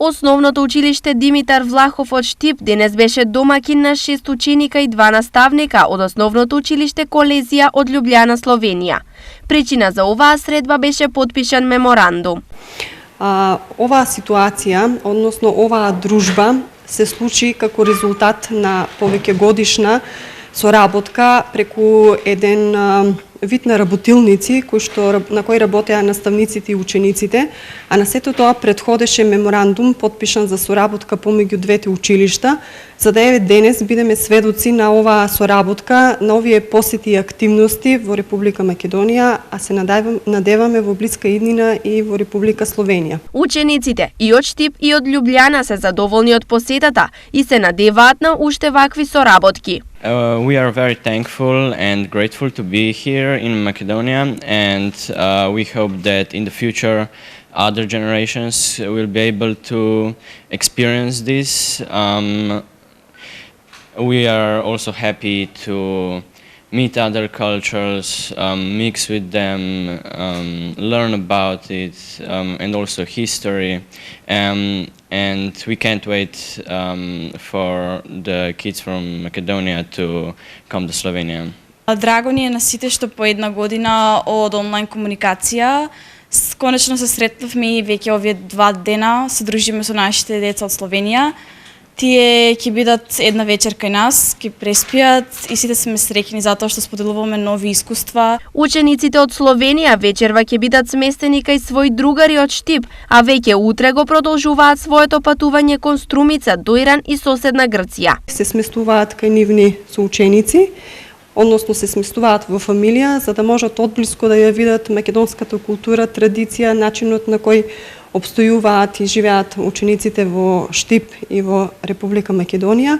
Основното училиште Димитар Влахов од Штип денес беше домакин на 6 ученика и 2 наставника од Основното училиште Колезија од Љубљана, Словенија. Причина за оваа средба беше потпишан меморандум. Оваа ситуација, односно оваа дружба, се случи како резултат на повеќегодишна соработка преку еден вид на работилници на кои работеа наставниците и учениците, а на сето тоа претходеше меморандум подпишан за соработка помеѓу двете училишта, за да еве денес бидеме сведоци на оваа соработка, на овие посети и активности во Република Македонија, а се надеваме во блиска иднина и во Република Словенија. Учениците и од Штип и од Љубљана се задоволни од посетата и се надеваат на уште вакви соработки. We are very thankful and grateful to be here in Macedonia, and we hope that in the future other generations will be able to experience this. We are also happy to meet other cultures, mix with them, learn about it, and also history. And we can't wait for the kids from Macedonia to come to Slovenia. Драго ни е на сите што по една година од онлайн комуникација. Конечно се сретнавме и веќе овие 2 дена се дружиме со нашите деца од Словенија. Тие ќе бидат една вечер кај нас, ќе преспијат и сите сме среќни затоа што споделуваме нови искуства. Учениците од Словенија вечерва ќе бидат сместени кај своји другари од Штип, а веќе утре го продолжуваат своето патување кон Струмица, Доиран и соседна Грција. Се сместуваат кај нивни соученици, односно се сместуваат во фамилија, за да можат одблиску да ја видат македонската култура, традиција, начинот на кој обстојуваат и живеат учениците во Штип и во Република Македонија.